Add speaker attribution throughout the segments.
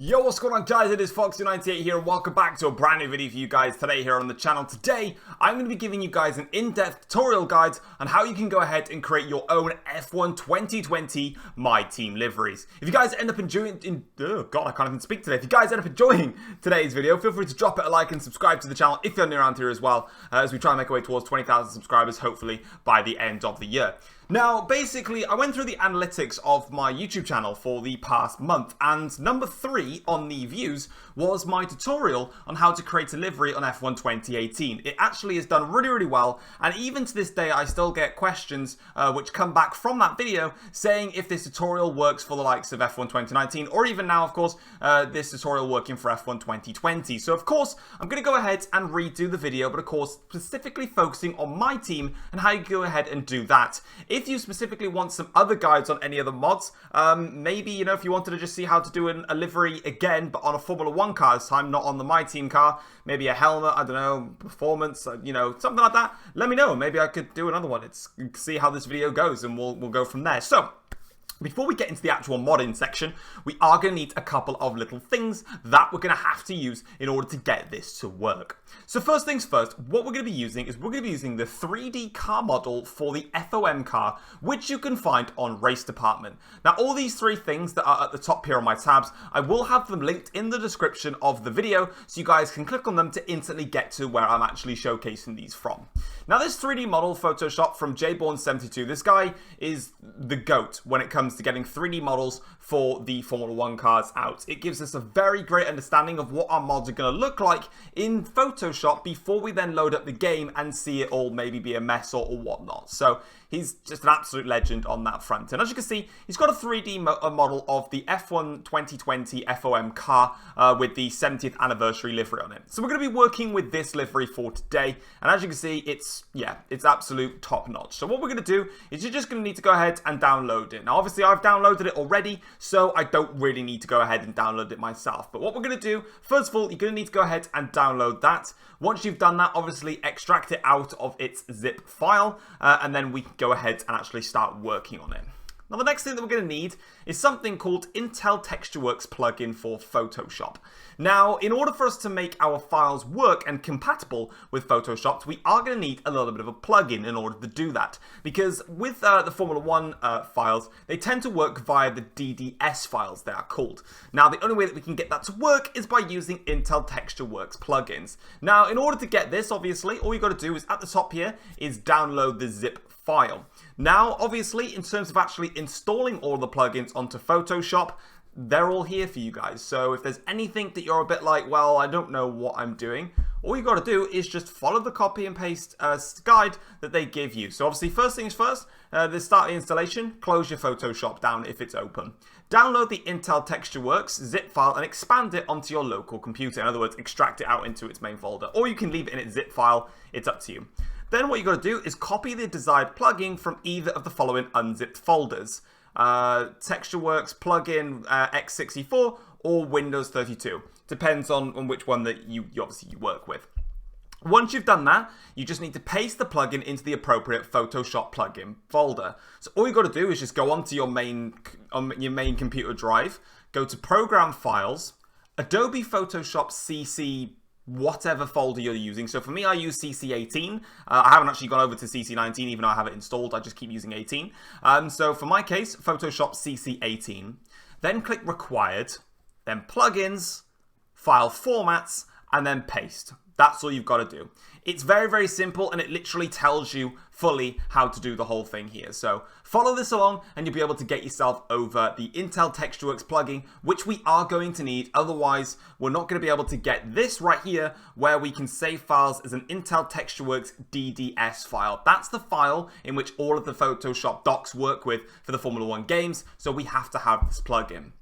Speaker 1: Yo, what's going on guys, it is Foxy98 here and welcome back to a brand new video for you guys today here on the channel. Today, I'm going to be giving you guys an in-depth tutorial guide on how you can go ahead and create your own F1 2020 My Team liveries. If you guys end up enjoying, oh god, I can't even speak today. If you guys end up enjoying today's video, feel free to drop it a like and subscribe to the channel if you're new around here as well, as we try and make our way towards 20,000 subscribers, hopefully by the end of the year. Now, basically, I went through the analytics of my YouTube channel for the past month, and number 3 on the views was my tutorial on how to create a livery on F1 2018. It actually has done really well, and even to this day, I still get questions which come back from that video saying if this tutorial works for the likes of F1 2019, or even now, of course, this tutorial working for F1 2020. So, of course, I'm going to go ahead and redo the video, but of course, specifically focusing on my team and how you go ahead and do that. If you specifically want some other guides on any other mods, maybe, you know, if you wanted to just see how to do a livery again, but on a Formula 1 car this time, not on the My Team car, maybe a helmet, I don't know, performance, you know, something like that, let me know. Maybe I could do another one. See how this video goes, and we'll go from there. So, before we get into the actual modding section, we are going to need a couple of little things that we're going to have to use in order to get this to work. So first things first, what we're going to be using is we're going to be using the 3D car model for the FOM car, which you can find on Race Department. Now all these three things that are at the top here on my tabs, I will have them linked in the description of the video, so you guys can click on them to instantly get to where I'm actually showcasing these from. Now this 3D model Photoshop from JBorn72, this guy is the GOAT when it comes to getting 3D models for the Formula 1 cars out. It gives us a very great understanding of what our mods are going to look like in Photoshop before we then load up the game and see it all maybe be a mess or whatnot. So he's just an absolute legend on that front. And as you can see, he's got a 3D model of the F1 2020 FOM car with the 70th anniversary livery on it. So we're going to be working with this livery for today. And as you can see, it's absolute top notch. So what we're going to do is you're just going to need to go ahead and download it. Now, obviously, I've downloaded it already, so I don't really need to go ahead and download it myself. But what we're going to do, first of all, you're going to need to go ahead and download that. Once you've done that, obviously extract it out of its zip file, and then we can go ahead and actually start working on it. Now the next thing that we're going to need is something called Intel TextureWorks plugin for Photoshop. Now, in order for us to make our files work and compatible with Photoshop, we are going to need a little bit of a plugin in order to do that. Because with the Formula 1 files, they tend to work via the DDS files, they are called. Now, the only way that we can get that to work is by using Intel TextureWorks plugins. Now, in order to get this, obviously, all you got to do is at the top here is download the zip file. Now, obviously, in terms of actually installing all the plugins onto Photoshop, they're all here for you guys. So if there's anything that you're a bit like, well, I don't know what I'm doing, all you got to do is just follow the copy and paste guide that they give you. So obviously, first things first, start the installation, close your Photoshop down if it's open. Download the Intel TextureWorks zip file and expand it onto your local computer. In other words, extract it out into its main folder. Or you can leave it in its zip file. It's up to you. Then what you got to do is copy the desired plugin from either of the following unzipped folders. TextureWorks plugin x64 or Windows 32. Depends on which one that you obviously work with. Once you've done that, you just need to paste the plugin into the appropriate Photoshop plugin folder. So all you got to do is just go onto your main computer drive, go to Program Files, Adobe Photoshop CC, whatever folder you're using. So for me, I use CC18. I haven't actually gone over to CC19, even though I have it installed. I just keep using 18. So for my case, Photoshop CC18. Then click Required, then Plugins, File Formats, and then Paste. That's all you've got to do. It's very simple, and it literally tells you fully how to do the whole thing here. So follow this along and you'll be able to get yourself over the Intel TextureWorks plugin, which we are going to need. Otherwise, we're not going to be able to get this right here where we can save files as an Intel TextureWorks DDS file. That's the file in which all of the Photoshop docs work with for the Formula 1 games. So we have to have this plugin.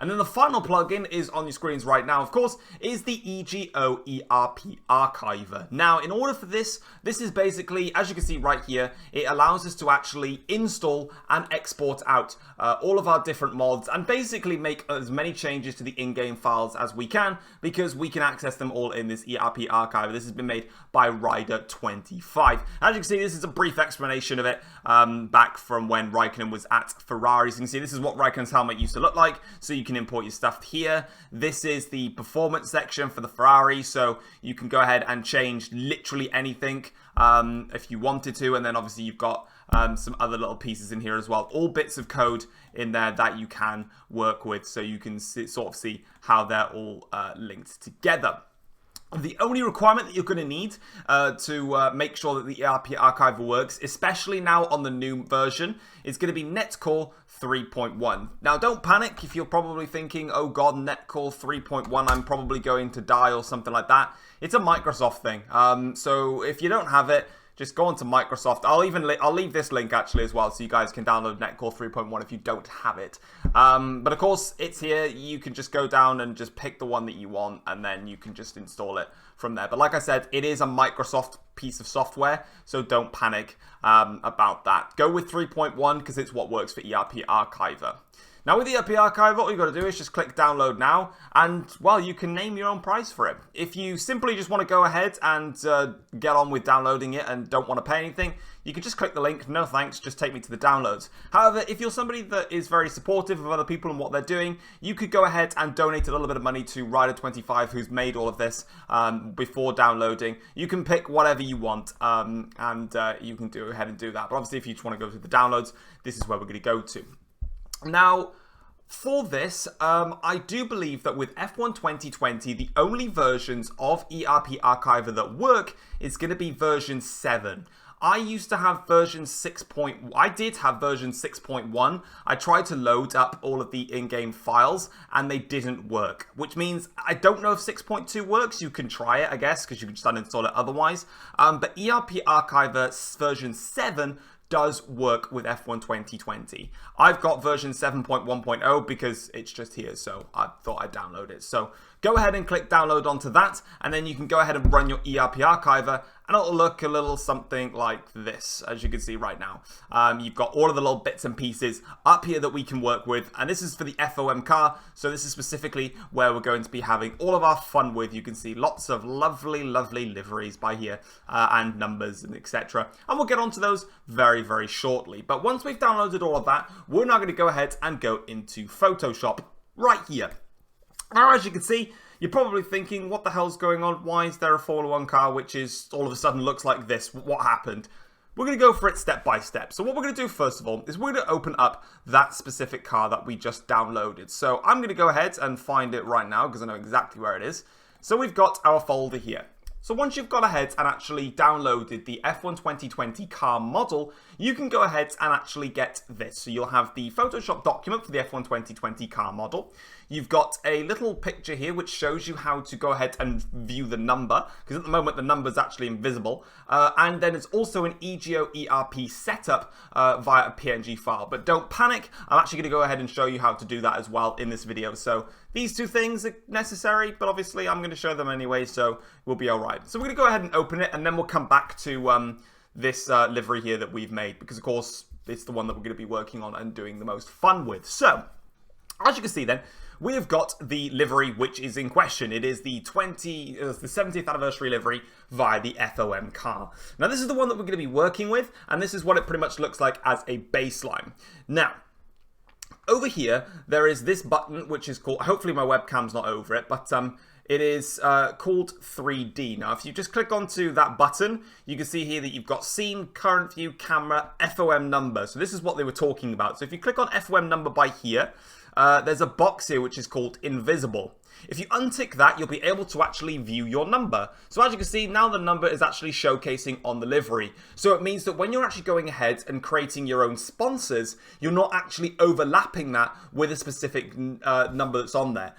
Speaker 1: And then the final plugin is on your screens right now, of course, is the EGO Erp Archiver. Now, in order for this is basically, as you can see right here, it allows us to actually install and export out all of our different mods and basically make as many changes to the in-game files as we can, because we can access them all in this Erp Archiver. This has been made by Rider25. As you can see, this is a brief explanation of it back from when Raikkonen was at Ferrari. So you can see this is what Raikkonen's helmet used to look like. So you can can import your stuff here. This is the performance section for the Ferrari, so you can go ahead and change literally anything if you wanted to, and then obviously you've got some other little pieces in here as well. All bits of code in there that you can work with, so you can sort of see how they're all linked together. The only requirement that you're going to need to make sure that the ERP Archiver works, especially now on the new version, is going to be Netcall 3.1. Now, don't panic if you're probably thinking, oh god, Netcall 3.1, I'm probably going to die or something like that. It's a Microsoft thing. So if you don't have it, just go onto Microsoft. I'll leave this link actually as well, so you guys can download Netcall 3.1 if you don't have it. But of course, it's here. You can just go down and just pick the one that you want, and then you can just install it from there. But like I said, it is a Microsoft piece of software, so don't panic about that. Go with 3.1 because it's what works for ERP Archiver. Now with the ERP Archive, all you've got to do is just click download now, and well, you can name your own price for it. If you simply just want to go ahead and get on with downloading it and don't want to pay anything, you can just click the link, no thanks, just take me to the downloads. However, if you're somebody that is very supportive of other people and what they're doing, you could go ahead and donate a little bit of money to Ryder25, who's made all of this before downloading. You can pick whatever you want, and you can go ahead and do that. But obviously, if you just want to go to the downloads, this is where we're going to go to. Now, for this, I do believe that with F1 2020, the only versions of ERP Archiver that work is going to be version 7. I used to have version 6. I did have version 6.1. I tried to load up all of the in-game files and they didn't work, which means I don't know if 6.2 works. You can try it, I guess, because you can just uninstall it otherwise. But ERP Archiver version 7 does work with F1 2020. I've got version 7.1.0 because it's just here, so I thought I'd download it. So go ahead and click download onto that, and then you can go ahead and run your ERP Archiver, and it'll look a little something like this, as you can see right now. You've got all of the little bits and pieces up here that we can work with, and this is for the FOM car, so this is specifically where we're going to be having all of our fun with. You can see lots of lovely, lovely liveries by here, and numbers and etc. And we'll get onto those very, very shortly. But once we've downloaded all of that, we're now going to go ahead and go into Photoshop right here. Now, as you can see, you're probably thinking, what the hell's going on? Why is there a Formula 1 car which is all of a sudden looks like this? What happened? We're going to go for it step by step. So what we're going to do first of all is we're going to open up that specific car that we just downloaded. So I'm going to go ahead and find it right now because I know exactly where it is. So we've got our folder here. So once you've gone ahead and actually downloaded the F1 2020 car model, you can go ahead and actually get this. So you'll have the Photoshop document for the F1 2020 car model. You've got a little picture here which shows you how to go ahead and view the number, because at the moment the number is actually invisible. And then it's also an EGO ERP setup via a PNG file. But don't panic, I'm actually going to go ahead and show you how to do that as well in this video. So these two things are necessary, but obviously I'm going to show them anyway, so we'll be alright. So we're going to go ahead and open it, and then we'll come back to this livery here that we've made, because of course it's the one that we're going to be working on and doing the most fun with. So, as you can see then, we have got the livery which is in question. It is the 70th anniversary livery via the FOM car. Now this is the one that we're going to be working with, and this is what it pretty much looks like as a baseline. Now, over here, there is this button which is called, hopefully my webcam's not over it, but it is called 3D. Now, if you just click onto that button, you can see here that you've got scene, current view, camera, FOM number. So this is what they were talking about. So if you click on FOM number by here, there's a box here which is called invisible. If you untick that, you'll be able to actually view your number. So as you can see, now the number is actually showcasing on the livery. So it means that when you're actually going ahead and creating your own sponsors, you're not actually overlapping that with a specific number that's on there.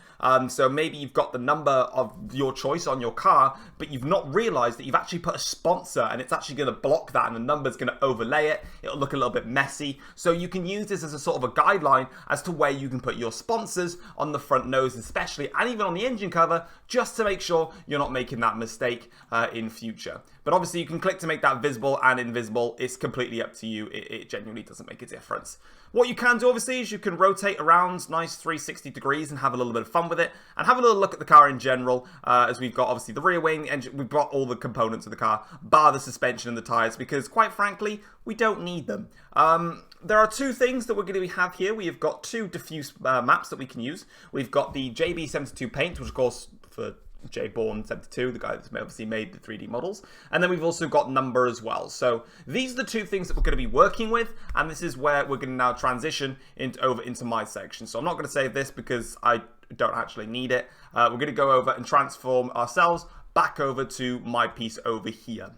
Speaker 1: So maybe you've got the number of your choice on your car, but you've not realized that you've actually put a sponsor, and it's actually going to block that, and the number's going to overlay it. It'll look a little bit messy. So you can use this as a sort of a guideline as to where you can put your sponsors on the front nose especially, and even on the engine cover, just to make sure you're not making that mistake in future. But obviously you can click to make that visible and invisible. It's completely up to you. It genuinely doesn't make a difference. What you can do obviously is you can rotate around nice 360 degrees and have a little bit of fun with it, and have a little look at the car in general, as we've got obviously the rear wing, the engine, we've got all the components of the car, bar the suspension and the tyres, because quite frankly, we don't need them. There are two things that we're going to have here. We have got two diffuse maps that we can use. We've got the JB72 paint, which of course for JBorn72, the guy that's obviously made the 3D models. And then we've also got number as well. So these are the two things that we're going to be working with, and this is where we're going to now transition over into my section. So I'm not going to save this because I don't actually need it. We're going to go over and transform ourselves back over to my piece over here.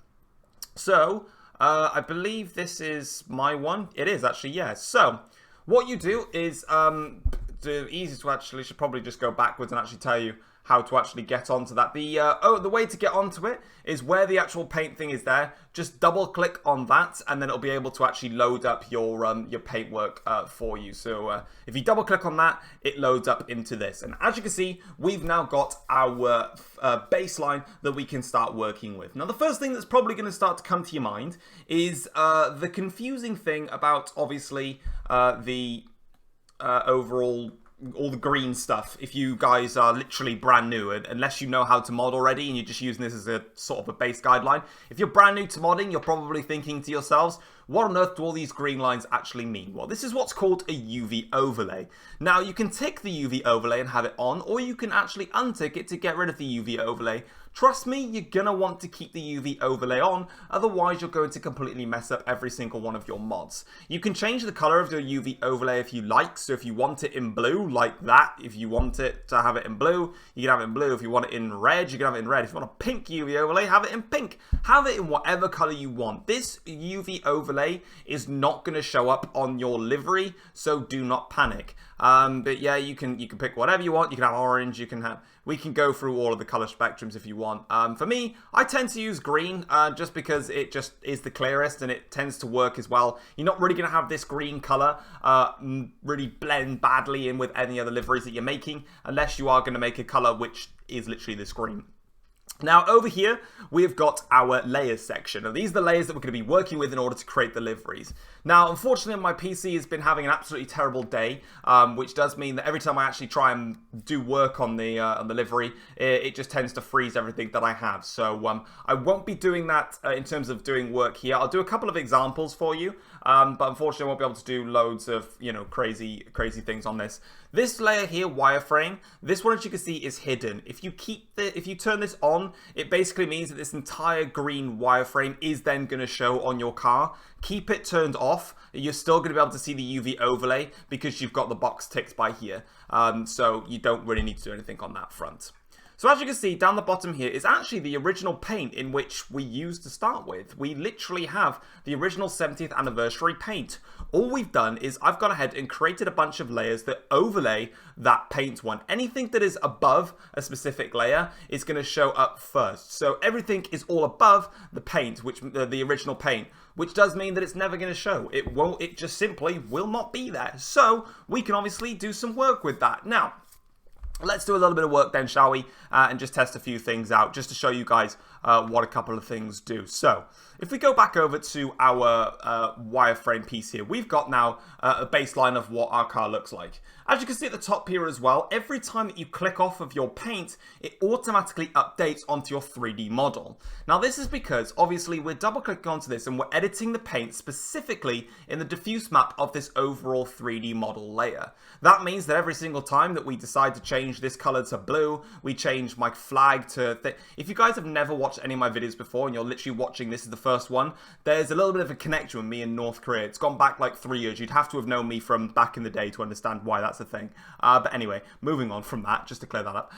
Speaker 1: So I believe this is my one. It is actually, yeah. So what you do is the easiest to actually should probably just go backwards and actually tell you how to actually get onto that. The way to get onto it is where the actual paint thing is there. Just double click on that, and then it'll be able to actually load up your paintwork for you. So if you double click on that, it loads up into this. And as you can see, we've now got our baseline that we can start working with. Now, the first thing that's probably going to start to come to your mind is the confusing thing about obviously the overall, all the green stuff. If you guys are literally brand new, unless you know how to mod already and you're just using this as a sort of a base guideline, if you're brand new to modding, you're probably thinking to yourselves, what on earth do all these green lines actually mean? Well, this is what's called a UV overlay. Now, you can tick the UV overlay and have it on, or you can actually untick it to get rid of the UV overlay. Trust me, you're going to want to keep the UV overlay on, otherwise you're going to completely mess up every single one of your mods. You can change the color of your UV overlay if you like, so if you want it in blue, like that, if you want it to have it in blue, you can have it in blue. If you want it in red, you can have it in red. If you want a pink UV overlay, have it in pink. Have it in whatever color you want. This UV overlay is not going to show up on your livery, so do not panic. But yeah, you can pick whatever you want. You can have orange, we can go through all of the color spectrums if you want. For me, I tend to use green just because it just is the clearest and it tends to work as well. You're not really going to have this green color really blend badly in with any other liveries that you're making, unless you are going to make a color which is literally this green. Now, over here, we've got our layers section. And these are the layers that we're going to be working with in order to create the liveries. Now, unfortunately, my PC has been having an absolutely terrible day, which does mean that every time I actually try and do work on the livery, it just tends to freeze everything that I have. So I won't be doing that in terms of doing work here. I'll do a couple of examples for you, but unfortunately, I won't be able to do loads of, crazy things on this. This layer here, wireframe, this one, as you can see, is hidden. If you turn this on, it basically means that this entire green wireframe is then going to show on your car. Keep it turned off. You're still going to be able to see the UV overlay because you've got the box ticked by here. So you don't really need to do anything on that front. So as you can see, down the bottom here is actually the original paint in which we used to start with. We literally have the original 70th anniversary paint. All we've done is I've gone ahead and created a bunch of layers that overlay that paint one. Anything that is above a specific layer is going to show up first. So everything is all above the paint, which the original paint, which does mean that it's never going to show. It just simply will not be there. So we can obviously do some work with that. Now, let's do a little bit of work then, shall we? And just test a few things out, just to show you guys what a couple of things do. So, if we go back over to our wireframe piece here, we've got now a baseline of what our car looks like. As you can see at the top here as well, every time that you click off of your paint, it automatically updates onto your 3D model. Now this is because obviously we're double clicking onto this and we're editing the paint specifically in the diffuse map of this overall 3D model layer. That means that every single time that we decide to change this color to blue, we change my flag to... If you guys have never watched any of my videos before and you're literally watching this is the first one, there's a little bit of a connection with me in North Korea. It's gone back like 3 years. You'd have to have known me from back in the day to understand why that's a thing. But anyway, moving on from that, just to clear that up.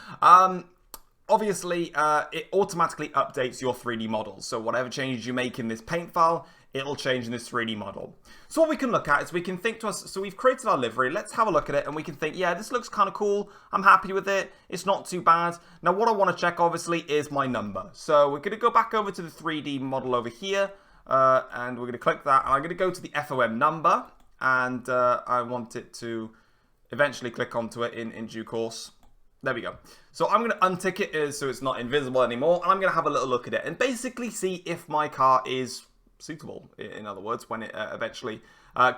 Speaker 1: Obviously, it automatically updates your 3D models. So whatever changes you make in this paint file, it'll change in this 3D model. So what we can look at is we can think to us, so we've created our livery, let's have a look at it and we can think, yeah, this looks kind of cool, I'm happy with it, it's not too bad. Now what I want to check obviously is my number. So we're going to go back over to the 3D model over here and we're going to click that and I'm going to go to the FOM number and I want it to eventually click onto it in due course. There we go. So I'm going to untick it so it's not invisible anymore, and I'm going to have a little look at it and basically see if my car is suitable, in other words, when it eventually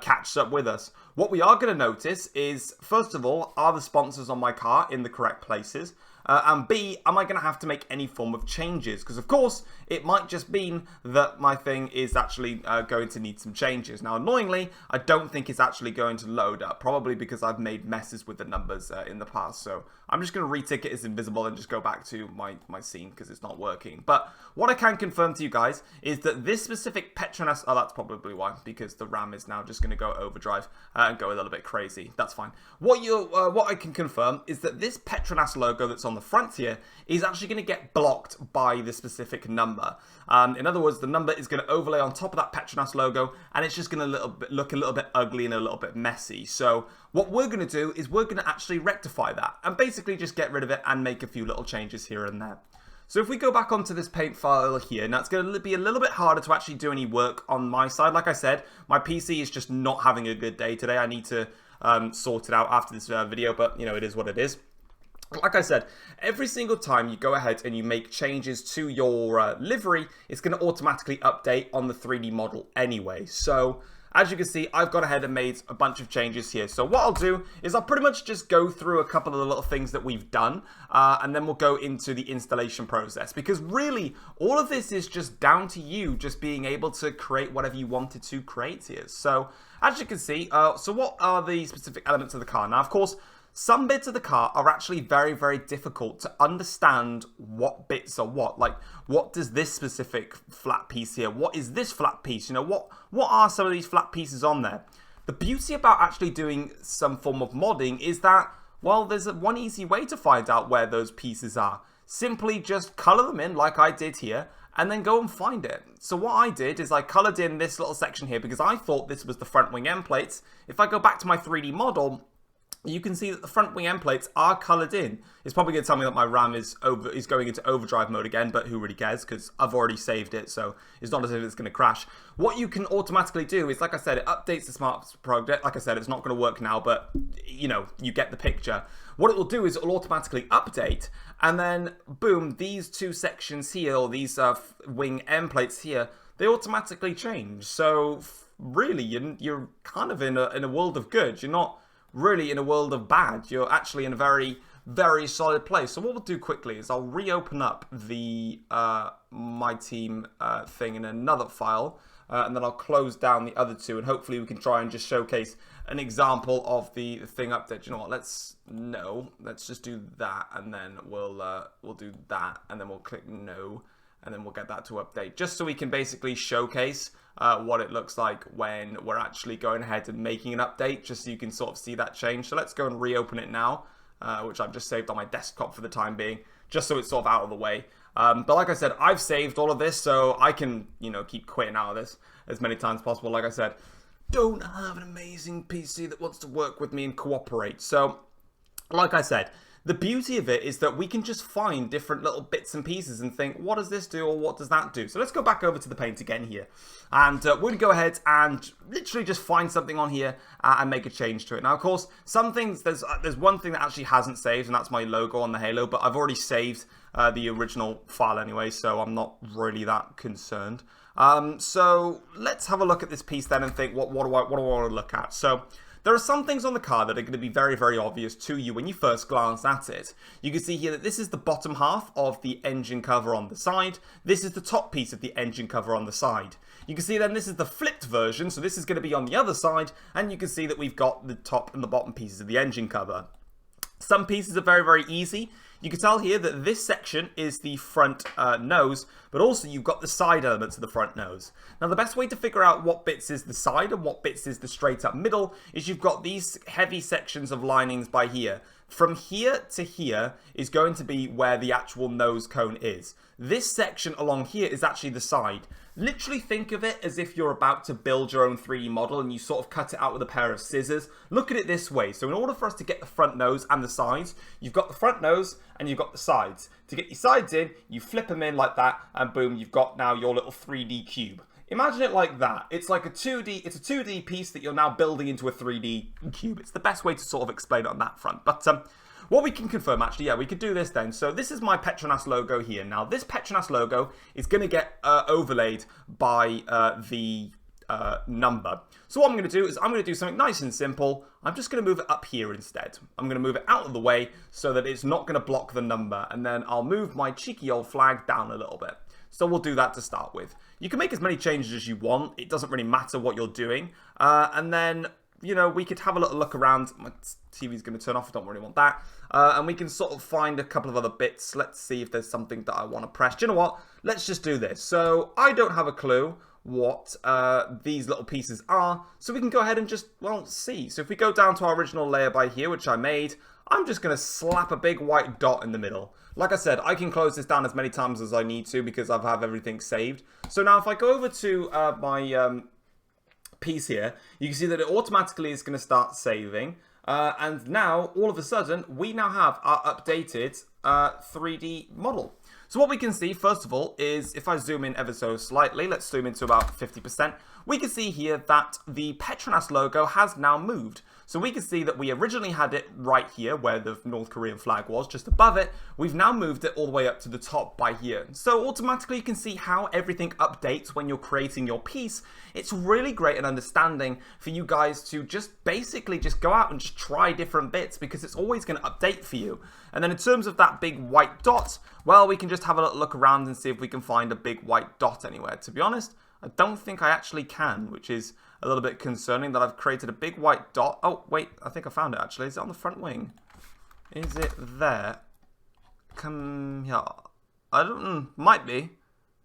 Speaker 1: catches up with us. What we are going to notice is, first of all, are the sponsors on my car in the correct places? And B, am I going to have to make any form of changes? Because, of course, it might just mean that my thing is actually going to need some changes. Now, annoyingly, I don't think it's actually going to load up, probably because I've made messes with the numbers in the past. So I'm just going to retick it as invisible and just go back to my scene because it's not working. But what I can confirm to you guys is that this specific Petronas... Oh, that's probably why, because the RAM is now just going to go overdrive and go a little bit crazy. That's fine. What I can confirm is that this Petronas logo that's on the front here is actually going to get blocked by the specific number. In other words, the number is going to overlay on top of that Petronas logo, and it's just going to look a little bit ugly and a little bit messy. So what we're going to do is we're going to actually rectify that and basically just get rid of it and make a few little changes here and there. So if we go back onto this paint file here, now it's going to be a little bit harder to actually do any work on my side. Like I said, my PC is just not having a good day today. I need to sort it out after this video, but you know, it is what it is. Like I said, every single time you go ahead and you make changes to your livery, it's going to automatically update on the 3D model anyway. So as you can see, I've gone ahead and made a bunch of changes here. So what I'll do is I'll pretty much just go through a couple of the little things that we've done, and then we'll go into the installation process. Because really, all of this is just down to you just being able to create whatever you wanted to create here. So as you can see, so what are the specific elements of the car? Now, of course, some bits of the car are actually very, very difficult to understand what bits are what. Like, what does this specific flat piece here? What is this flat piece? You know, what are some of these flat pieces on there? The beauty about actually doing some form of modding is that, well, there's one easy way to find out where those pieces are. Simply just color them in like I did here, and then go and find it. So what I did is I colored in this little section here because I thought this was the front wing end plates. If I go back to my 3D model, you can see that the front wing end plates are coloured in. It's probably going to tell me that my RAM is going into overdrive mode again, but who really cares, because I've already saved it, so it's not as if it's going to crash. What you can automatically do is, like I said, it updates the smart project. Like I said, it's not going to work now, but, you know, you get the picture. What it will do is it will automatically update, and then, boom, these two sections here, or these wing end plates here, they automatically change. So, really, you're kind of in a world of good. You're not really in a world of bad. You're actually in a very, very solid place. So what we'll do quickly is I'll reopen up the My Team thing in another file, and then I'll close down the other two, and hopefully we can try and just showcase an example of the thing update. You know what? Let's just do that, and then we'll do that, and then we'll click no, and then we'll get that to update, just so we can basically showcase what it looks like when we're actually going ahead and making an update, just so you can sort of see that change. So let's go and reopen it now, which I've just saved on my desktop for the time being, just so it's sort of out of the way. But like I said, I've saved all of this, so I can, you know, keep quitting out of this as many times as possible. Like I said, don't have an amazing PC that wants to work with me and cooperate. So, like I said, the beauty of it is that we can just find different little bits and pieces and think, what does this do or what does that do? So let's go back over to the paint again here. And we're going to go ahead and literally just find something on here and make a change to it. Now, of course, some things, there's one thing that actually hasn't saved, and that's my logo on the halo. But I've already saved the original file anyway, so I'm not really that concerned. So let's have a look at this piece then and think, what do I want to look at? So there are some things on the car that are going to be very, very obvious to you when you first glance at it. You can see here that this is the bottom half of the engine cover on the side. This is the top piece of the engine cover on the side. You can see then this is the flipped version, so this is going to be on the other side, and you can see that we've got the top and the bottom pieces of the engine cover. Some pieces are very, very easy. You can tell here that this section is the front nose, but also you've got the side elements of the front nose. Now, the best way to figure out what bits is the side and what bits is the straight up middle is you've got these heavy sections of linings by here. From here to here is going to be where the actual nose cone is. This section along here is actually the side. Literally think of it as if you're about to build your own 3D model and you sort of cut it out with a pair of scissors. Look at it this way. So in order for us to get the front nose and the sides, you've got the front nose and you've got the sides. To get your sides in, you flip them in like that, and boom, you've got now your little 3D cube. Imagine it like that. It's like it's a 2D piece that you're now building into a 3D cube. It's the best way to sort of explain it on that front. But what we can confirm, actually, yeah, we could do this then. So this is my Petronas logo here. Now, this Petronas logo is going to get overlaid by the number. So what I'm going to do is I'm going to do something nice and simple. I'm just going to move it up here instead. I'm going to move it out of the way so that it's not going to block the number. And then I'll move my cheeky old flag down a little bit. So we'll do that to start with. You can make as many changes as you want. It doesn't really matter what you're doing. And then, you know, we could have a little look around. My TV's going to turn off. I don't really want that. And we can sort of find a couple of other bits. Let's see if there's something that I want to press. Do you know what? Let's just do this. So I don't have a clue what these little pieces are. So we can go ahead and just, well, see. So if we go down to our original layer by here, which I made, I'm just going to slap a big white dot in the middle. Like I said, I can close this down as many times as I need to because I have everything saved. So now if I go over to my piece here, you can see that it automatically is going to start saving. And now, all of a sudden, we now have our updated 3D model. So what we can see, first of all, is if I zoom in ever so slightly, let's zoom into about 50%, we can see here that the Petronas logo has now moved. So we can see that we originally had it right here where the North Korean flag was, just above it. We've now moved it all the way up to the top by here. So automatically you can see how everything updates when you're creating your piece. It's really great and understanding for you guys to just basically just go out and just try different bits because it's always going to update for you. And then in terms of that big white dot, well, we can just have a little look around and see if we can find a big white dot anywhere. To be honest, I don't think I actually can, which is a little bit concerning that I've created a big white dot. Oh, wait, I think I found it actually. Is it on the front wing? Is it there? Come here. I don't, might be.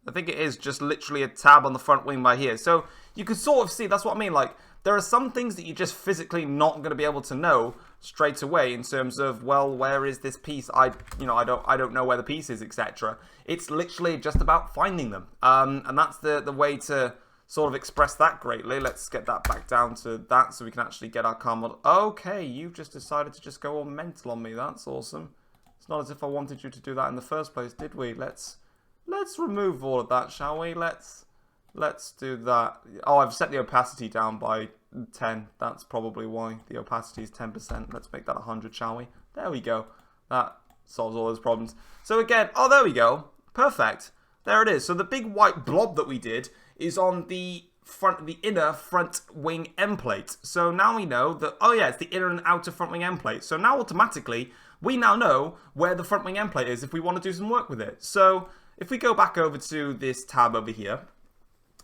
Speaker 1: I think it is just literally a tab on the front wing by here. So you can sort of see, that's what I mean. Like, there are some things that you're just physically not going to be able to know straight away in terms of, well, where is this piece? I don't know where the piece is, etc. It's literally just about finding them. And that's the way to sort of express that greatly. Let's get that back down to that so we can actually get our car model. Okay, you've just decided to just go all mental on me. That's awesome. It's not as if I wanted you to do that in the first place, did we? Let's remove all of that, shall we? Let's do that. Oh, I've set the opacity down by 10. That's probably why the opacity is 10%. Let's make that 100, shall we? There we go. That solves all those problems. So again, oh, there we go. Perfect. There it is. So the big white blob that we did is on the inner front wing end plate. So now we know that, oh yeah, it's the inner and outer front wing end plate. So now automatically, we now know where the front wing end plate is if we want to do some work with it. So if we go back over to this tab over here,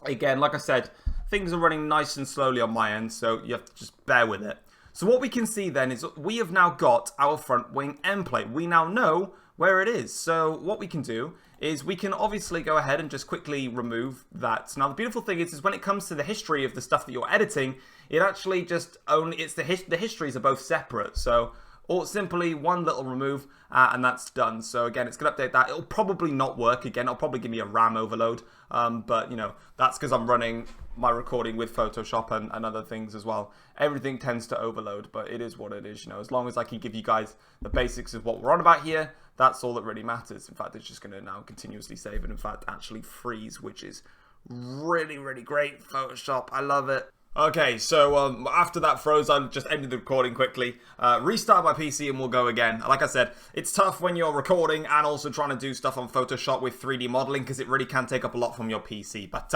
Speaker 1: again, like I said, things are running nice and slowly on my end, so you have to just bear with it. So what we can see then is we have now got our front wing end plate. We now know where it is. So what we can do is we can obviously go ahead and just quickly remove that. Now the beautiful thing is when it comes to the history of the stuff that you're editing, it actually just only, it's the histories are both separate. So or simply one little remove and that's done. So again, it's going to update that. It'll probably not work again. It'll probably give me a RAM overload. But you know, that's because I'm running my recording with Photoshop and other things as well. Everything tends to overload, but it is what it is. You know, as long as I can give you guys the basics of what we're on about here, that's all that really matters. In fact, it's just going to now continuously save and in fact actually freeze, which is really, really great. Photoshop, I love it. Okay, so after that froze, I just ended the recording quickly, restart my PC and we'll go again. Like I said, it's tough when you're recording and also trying to do stuff on Photoshop with 3D modeling because it really can take up a lot from your PC. But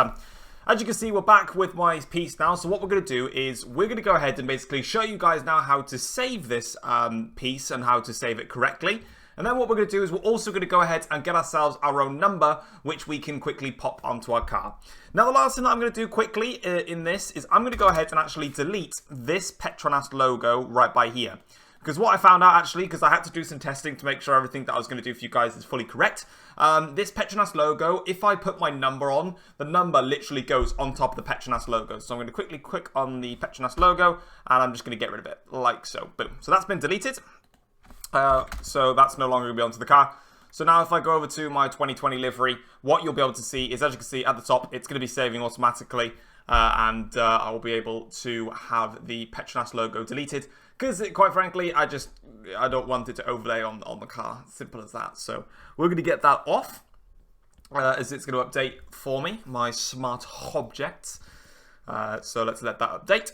Speaker 1: as you can see, we're back with my piece now. So what we're going to do is we're going to go ahead and basically show you guys now how to save this piece and how to save it correctly. And then what we're going to do is we're also going to go ahead and get ourselves our own number, which we can quickly pop onto our car. Now, the last thing that I'm going to do quickly in this is I'm going to go ahead and actually delete this Petronas logo right by here. Because what I found out actually, because I had to do some testing to make sure everything that I was going to do for you guys is fully correct. This Petronas logo, if I put my number on, the number literally goes on top of the Petronas logo. So I'm going to quickly click on the Petronas logo and I'm just going to get rid of it like so. Boom. So that's been deleted. So that's no longer going to be onto the car. So now if I go over to my 2020 livery, what you'll be able to see is, as you can see at the top, it's going to be saving automatically. And I will be able to have the Petronas logo deleted. Because quite frankly, I don't want it to overlay on the car. Simple as that. So we're going to get that off. As it's going to update for me, my smart objects. So let's let that update.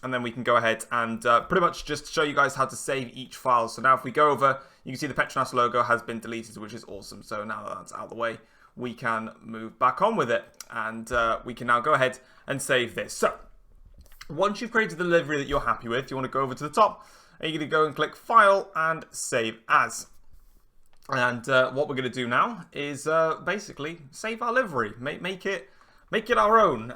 Speaker 1: and then we can go ahead and pretty much just show you guys how to save each file. So now if we go over, you can see the Petronas logo has been deleted, which is awesome. So now that that's out of the way, we can move back on with it, and we can now go ahead and save this. So once you've created the livery that you're happy with, you want to go over to the top, and you're going to go and click File and Save As. And what we're going to do now is basically save our livery, make it our own.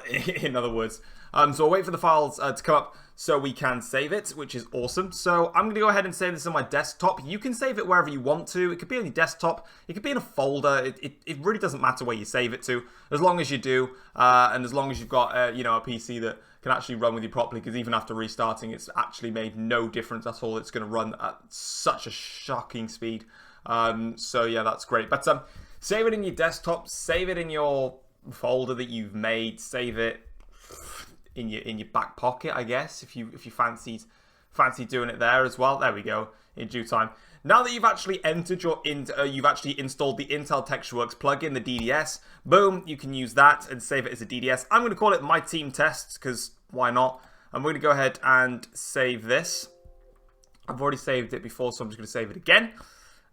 Speaker 1: In other words, so I'll wait for the files to come up so we can save it, which is awesome. So I'm going to go ahead and save this on my desktop. You can save it wherever you want to. It could be on your desktop. It could be in a folder. It really doesn't matter where you save it to, as long as you do, and as long as you've got you know, a PC that can actually run with you properly, because even after restarting, it's actually made no difference at all. It's going to run at such a shocking speed. So yeah, that's great. But save it in your desktop, save it in your folder that you've made, save it in your back pocket, I guess, if you fancy doing it there as well. There we go, in due time. Now that you've actually entered your you've actually installed the Intel TextureWorks plugin, the DDS, boom, you can use that and save it as a DDS. I'm going to call it My Team Tests, because why not? I'm going to go ahead and save this. I've already saved it before, so I'm just going to save it again.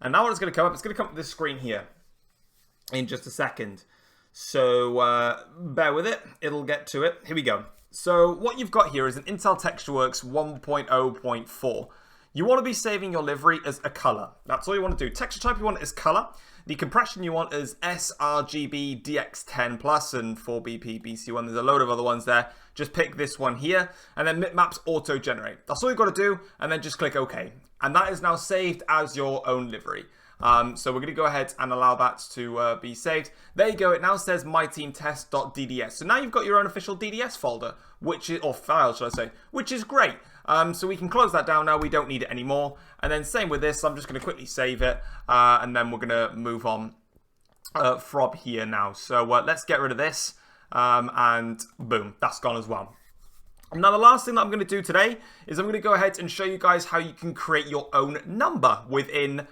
Speaker 1: And now what it's going to come up, it's going to come up with this screen here in just a second. So bear with it, it'll get to it. Here we go. So what you've got here is an Intel TextureWorks 1.0.4. You want to be saving your livery as a color. That's all you want to do. Texture type you want is color. The compression you want is sRGB DX10 Plus and 4BP BC1. There's a load of other ones there. Just pick this one here, and then Maps auto generate. That's all you've got to do, and then just click OK. And that is now saved as your own livery. So we're going to go ahead and allow that to be saved. There you go. It now says myteamtest.dds. So now you've got your own official DDS folder, which is, or file, should I say, which is great. So we can close that down now. We don't need it anymore. And then same with this. I'm just going to quickly save it, and then we're going to move on from here now. So let's get rid of this, and boom, that's gone as well. Now, the last thing that I'm going to do today is I'm going to go ahead and show you guys how you can create your own number within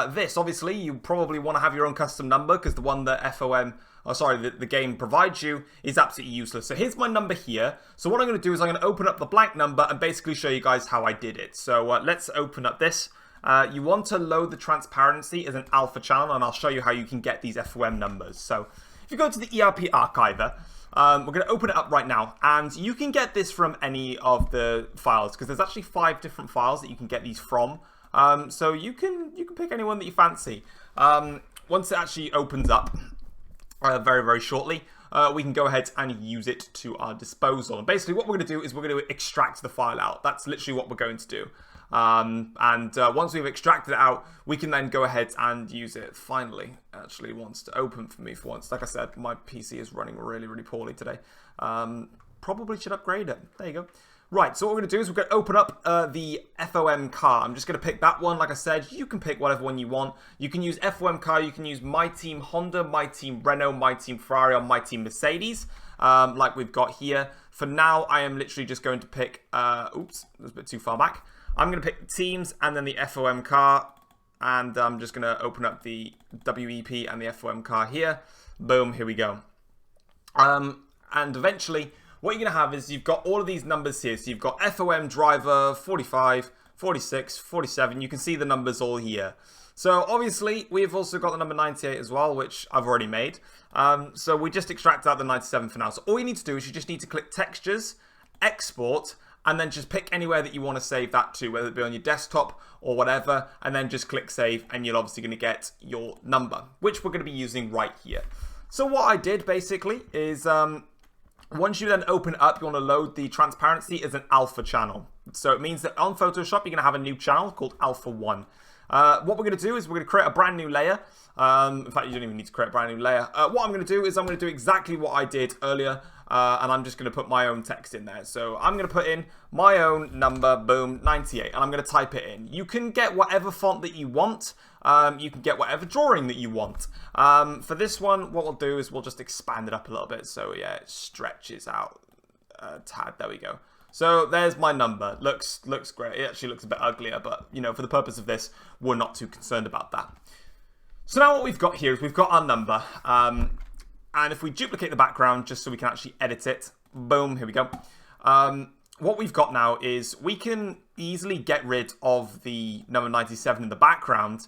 Speaker 1: this. Obviously, you probably want to have your own custom number, because the one that the game provides you is absolutely useless. So here's my number here. So what I'm going to do is I'm going to open up the blank number and basically show you guys how I did it. So let's open up this. You want to load the transparency as an alpha channel, and I'll show you how you can get these FOM numbers. So if you go to the Erp Archiver, we're going to open it up right now, and you can get this from any of the files, because there's actually 5 different files that you can get these from. So you can pick any one that you fancy. Once it actually opens up, very, very shortly, we can go ahead and use it to our disposal. And basically what we're going to do is we're going to extract the file out. That's literally what we're going to do. Once we've extracted it out, we can then go ahead and use it. Finally, actually wants to open for me for once. Like I said, my PC is running really, really poorly today. Probably should upgrade it. There you go. Right, so what we're going to do is we're going to open up the FOM car. I'm just going to pick that one. Like I said, you can pick whatever one you want. You can use FOM car, you can use My Team Honda, My Team Renault, My Team Ferrari, or My Team Mercedes, like we've got here. For now, I am literally just going to pick, oops, that was a bit too far back. I'm going to pick teams and then the FOM car, and I'm just going to open up the WEP and the FOM car here. Boom, here we go. And eventually, what you're going to have is you've got all of these numbers here. So you've got FOM driver 45, 46, 47. You can see the numbers all here. So obviously, we've also got the number 98 as well, which I've already made. So we just extract out the 97 for now. So all you need to do is you just need to click Textures, Export, and then just pick anywhere that you want to save that to, whether it be on your desktop or whatever, and then just click Save, and you're obviously going to get your number, which we're going to be using right here. So what I did basically is, once you then open it up, you want to load the transparency as an alpha channel. So it means that on Photoshop, you're going to have a new channel called Alpha 1. What we're going to do is we're going to create a brand new layer. In fact, you don't even need to create a brand new layer. What I'm going to do is I'm going to do exactly what I did earlier, and I'm just going to put my own text in there. So I'm going to put in my own number, boom, 98, and I'm going to type it in. You can get whatever font that you want. You can get whatever drawing that you want. For this one, what we'll do is we'll just expand it up a little bit. So yeah, it stretches out a tad. There we go. So there's my number. Looks great. It actually looks a bit uglier, but you know, for the purpose of this, we're not too concerned about that. So now what we've got here is we've got our number. And if we duplicate the background just so we can actually edit it, boom, here we go. what we've got now is we can easily get rid of the number 97 in the background.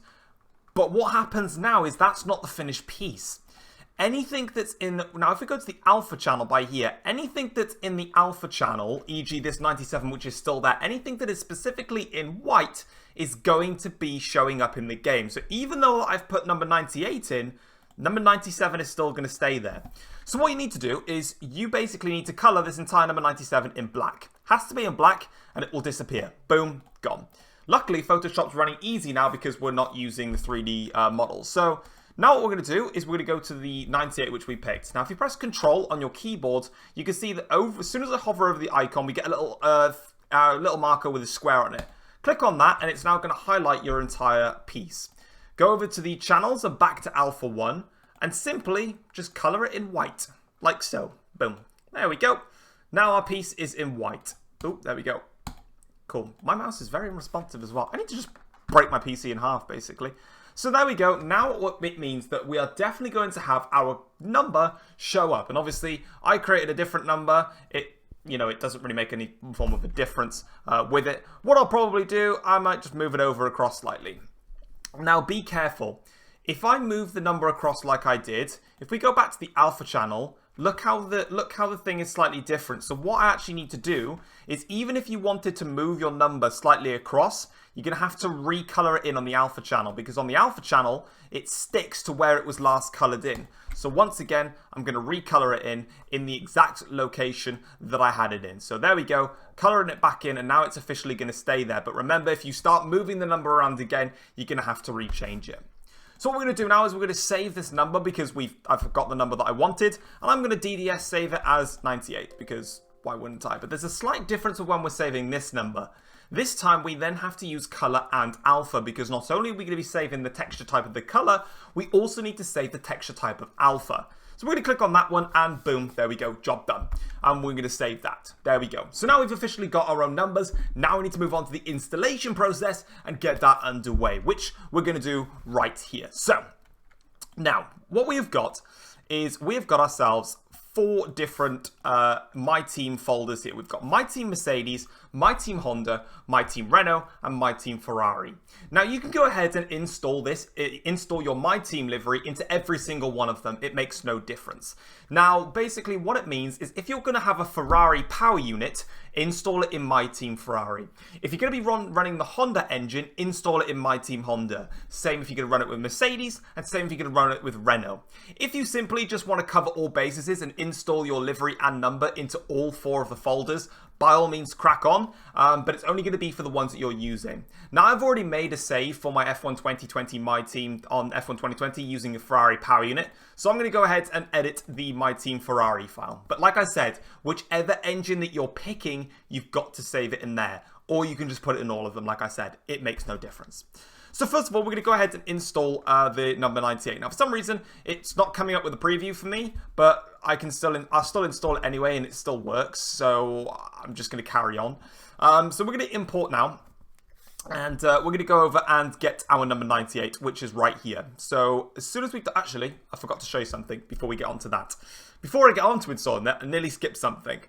Speaker 1: But what happens now is that's not the finished piece. Anything that's in... Now, if we go to the alpha channel by here, anything that's in the alpha channel, e.g. this 97, which is still there, anything that is specifically in white is going to be showing up in the game. So even though I've put number 98 in, number 97 is still going to stay there. So what you need to do is you basically need to color this entire number 97 in black. Has to be in black, and it will disappear. Boom, gone. Luckily, Photoshop's running easy now because we're not using the 3D models. So now what we're going to do is we're going to go to the 98 which we picked. Now if you press Control on your keyboard, you can see that as soon as I hover over the icon, we get a little marker with a square on it. Click on that and it's now going to highlight your entire piece. Go over to the channels and back to Alpha 1 and simply just color it in white, like so. Boom. There we go. Now our piece is in white. Oh, there we go. Cool. My mouse is very unresponsive as well. I need to just break my PC in half, basically. So there we go. Now what it means that we are definitely going to have our number show up. And obviously, I created a different number. It doesn't really make any form of a difference with it. What I'll probably do, I might just move it over across slightly. Now, be careful. If I move the number across like I did, if we go back to the alpha channel, look how the thing is slightly different. So what I actually need to do is, even if you wanted to move your number slightly across, you're going to have to recolor it in on the alpha channel, because on the alpha channel, it sticks to where it was last colored in. So once again, I'm going to recolor it in the exact location that I had it in. So there we go, coloring it back in, and now it's officially going to stay there. But remember, if you start moving the number around again, you're going to have to rechange it. So what we're going to do now is we're going to save this number because I've got the number that I wanted, and I'm going to DDS save it as 98 because why wouldn't I? But there's a slight difference with when we're saving this number. This time we then have to use color and alpha, because not only are we going to be saving the texture type of the color, we also need to save the texture type of alpha. So we're going to click on that one and boom, there we go, job done. And we're going to save that. There we go. So now we've officially got our own numbers. Now we need to move on to the installation process and get that underway, which we're going to do right here. So now what we have got is we have got ourselves 4 different My Team folders here. We've got My Team Mercedes, My Team Honda, My Team Renault, and My Team Ferrari. Now you can go ahead and install your My Team livery into every single one of them. It makes no difference. Now basically what it means is if you're going to have a Ferrari power unit, install it in My Team Ferrari. If you're going to be running the Honda engine, install it in My Team Honda. Same if you're going to run it with Mercedes, and same if you're going to run it with Renault. If you simply just want to cover all bases and install your livery and number into all 4 of the folders, by all means crack on, but it's only going to be for the ones that you're using. Now I've already made a save for my F1 2020 My Team on F1 2020 using a Ferrari power unit, so I'm going to go ahead and edit the My Team Ferrari file. But like I said, whichever engine that you're picking, you've got to save it in there, or you can just put it in all of them. Like I said, it makes no difference. So first of all, we're going to go ahead and install the number 98. Now, for some reason, it's not coming up with a preview for me, but I'll still install it anyway, and it still works. So I'm just going to carry on. So we're going to import now, and we're going to go over and get our number 98, which is right here. So as soon as actually, I forgot to show you something before we get onto that. Before I get on to installing that, I nearly skipped something.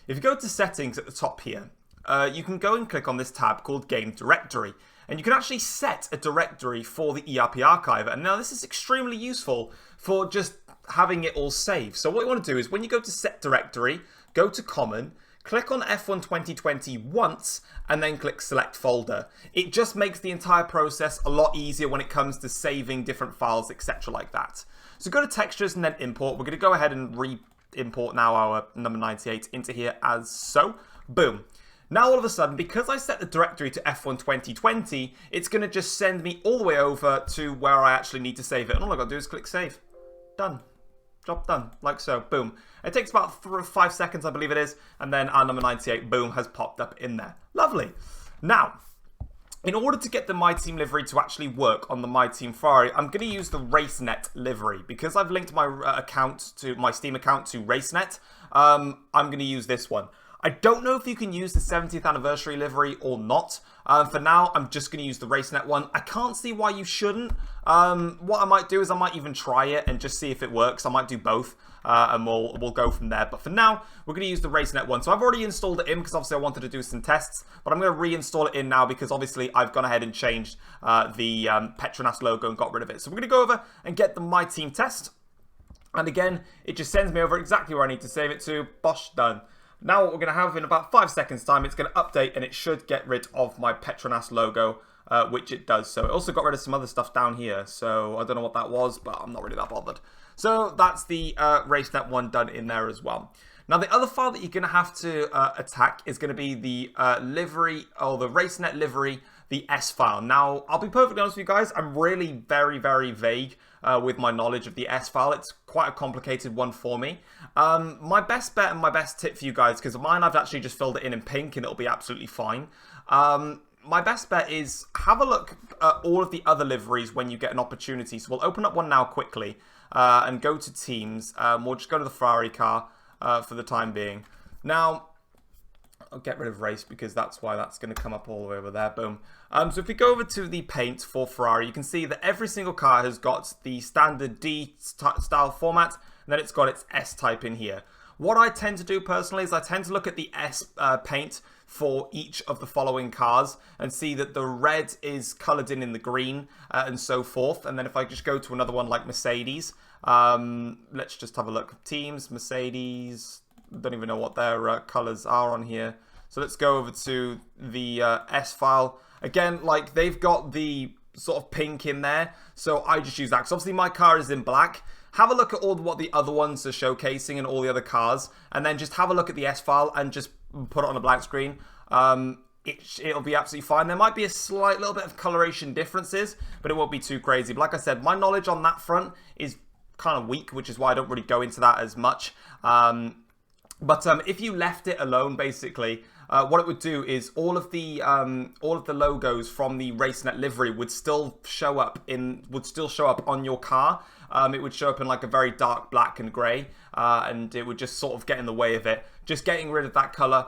Speaker 1: If you go to settings at the top here, you can go and click on this tab called Game Directory. And you can actually set a directory for the Erp Archiver. And now this is extremely useful for just having it all saved. So what you want to do is when you go to Set Directory, go to Common, click on F1 2020 once, and then click Select Folder. It just makes the entire process a lot easier when it comes to saving different files, etc. like that. So go to Textures and then Import. We're going to go ahead and re-import now our number 98 into here as so. Boom. Now all of a sudden, because I set the directory to F1 2020, it's going to just send me all the way over to where I actually need to save it. And all I've got to do is click Save. Done. Job done. Like so. Boom. It takes about 5 seconds, I believe it is. And then our number 98, boom, has popped up in there. Lovely. Now, in order to get the My Team livery to actually work on the My Team Ferrari, I'm going to use the RaceNet livery. Because I've linked my Steam account to RaceNet, I'm going to use this one. I don't know if you can use the 70th anniversary livery or not. For now, I'm just going to use the RaceNet one. I can't see why you shouldn't. What I might do is I might even try it and just see if it works. I might do both. And we'll go from there. But for now, we're going to use the RaceNet one. So I've already installed it in because obviously I wanted to do some tests. But I'm going to reinstall it in now because obviously I've gone ahead and changed the Petronas logo and got rid of it. So we're going to go over and get the My Team test. And again, it just sends me over exactly where I need to save it to. Bosh, done. Now what we're going to have in about 5 seconds time, it's going to update and it should get rid of my Petronas logo, which it does. So it also got rid of some other stuff down here. So I don't know what that was, but I'm not really that bothered. So that's the RaceNet one done in there as well. Now the other file that you're going to have to attack is going to be the livery, or the RaceNet livery, the S file. Now I'll be perfectly honest with you guys, I'm really very vague with my knowledge of the S file. It's quite a complicated one for me. My best bet and my best tip for you guys, because mine I've actually just filled it in pink and it'll be absolutely fine. My best bet is have a look at all of the other liveries when you get an opportunity. So we'll open up one now quickly and go to Teams. We'll just go to the Ferrari car for the time being. Now, I'll get rid of race because that's why that's going to come up all the way over there. Boom. So if we go over to the paint for Ferrari, you can see that every single car has got the standard D style format, and then it's got its S type in here. What I tend to do personally is I tend to look at the S paint for each of the following cars and see that the red is coloured in the green and so forth. And then if I just go to another one like Mercedes, let's just have a look. Teams, Mercedes, don't even know what their colours are on here. So let's go over to the S file. Again, like they've got the sort of pink in there, so I just use that. Because obviously my car is in black. Have a look at all what the other ones are showcasing and all the other cars, and then just have a look at the S file and just put it on a blank screen. It'll be absolutely fine. There might be a slight little bit of coloration differences, but it won't be too crazy. But like I said, my knowledge on that front is kind of weak, which is why I don't really go into that as much. But if you left it alone, basically, what it would do is all of the logos from the RaceNet livery would still show up on your car. It would show up in like a very dark black and grey, and it would just sort of get in the way of it. Just getting rid of that colour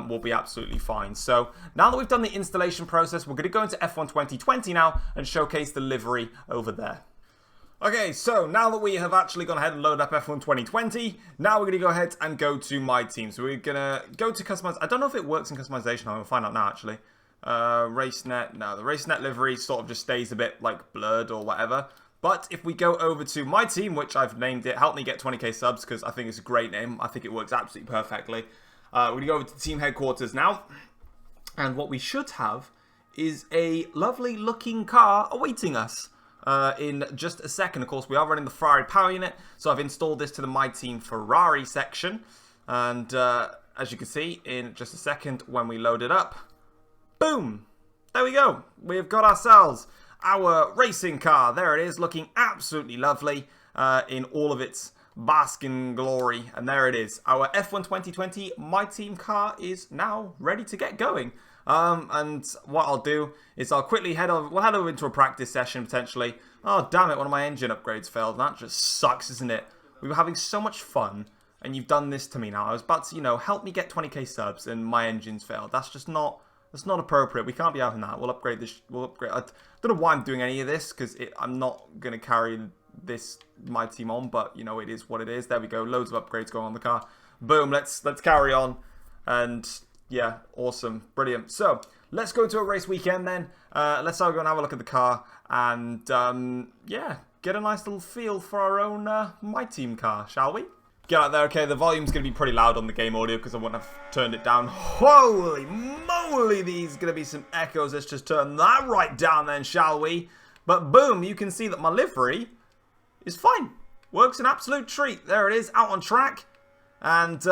Speaker 1: will be absolutely fine. So now that we've done the installation process, we're going to go into F1 2020 now and showcase the livery over there. Okay, so now that we have actually gone ahead and loaded up F1 2020, now we're going to go ahead and go to My Team. So we're going to go to customize. I don't know if it works in customization. I'm going to find out now, actually. RaceNet. No, the RaceNet livery sort of just stays a bit like blurred or whatever. But if we go over to My Team, which I've named it, Help Me Get 20k subs, because I think it's a great name. I think it works absolutely perfectly. We're going to go over to Team Headquarters now. And what we should have is a lovely looking car awaiting us. In just a second. Of course, we are running the Ferrari power unit, so I've installed this to the My Team Ferrari section, and as you can see, in just a second, when we load it up, boom, there we go. We've got ourselves our racing car. There it is, looking absolutely lovely in all of its basking glory, and there it is. Our F1 2020 My Team car is now ready to get going. And what I'll do is I'll quickly we'll head over into a practice session potentially. Oh, damn it, one of my engine upgrades failed. That just sucks, isn't it? We were having so much fun, and you've done this to me now. I was about to, help me get 20k subs, and my engine's failed. That's just not, that's not appropriate. We can't be having that. We'll upgrade this, I don't know why I'm doing any of this, because I'm not going to carry this My Team on, but, it is what it is. There we go, loads of upgrades going on the car. Boom, let's carry on, and... yeah, awesome. Brilliant. So, let's go to a race weekend then. Let's go and have a look at the car. And, yeah, get a nice little feel for our own My Team car, shall we? Get out there. Okay, the volume's going to be pretty loud on the game audio because I wouldn't have turned it down. Holy moly, these going to be some echoes. Let's just turn that right down then, shall we? But boom, you can see that my livery is fine. Works an absolute treat. There it is, out on track. And,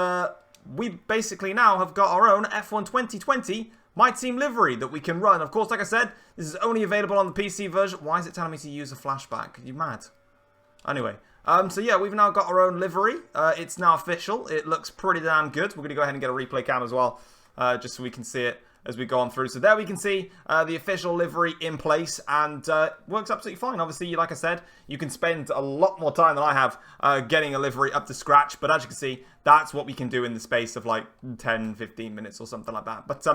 Speaker 1: we basically now have got our own F1 2020 My Team livery that we can run. Of course, like I said, this is only available on the PC version. Why is it telling me to use a flashback? Are you mad? Anyway, so yeah, we've now got our own livery. It's now official. It looks pretty damn good. We're going to go ahead and get a replay cam as well, just so we can see it as we go on through. So there we can see the official livery in place, and works absolutely fine. Obviously, like I said, you can spend a lot more time than I have getting a livery up to scratch, but as you can see, that's what we can do in the space of like 10, 15 minutes or something like that. But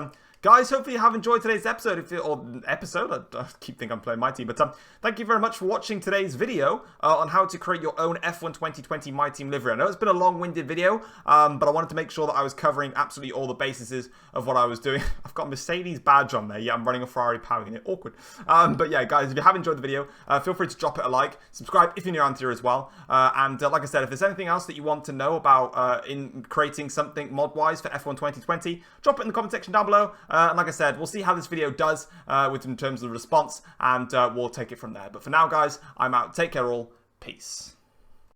Speaker 1: guys, hopefully you have enjoyed today's episode, I keep thinking I'm playing My Team, but thank you very much for watching today's video on how to create your own F1 2020 My Team livery. I know it's been a long-winded video, but I wanted to make sure that I was covering absolutely all the bases of what I was doing. I've got a Mercedes badge on there. Yeah, I'm running a Ferrari power unit. Awkward. But yeah, guys, if you have enjoyed the video, feel free to drop it a like, subscribe if you're new around here as well, and like I said, if there's anything else that you want to know about in creating something mod-wise for F1 2020, drop it in the comment section down below. And like I said, we'll see how this video does in terms of the response, and we'll take it from there. But for now, guys, I'm out. Take care all. Peace.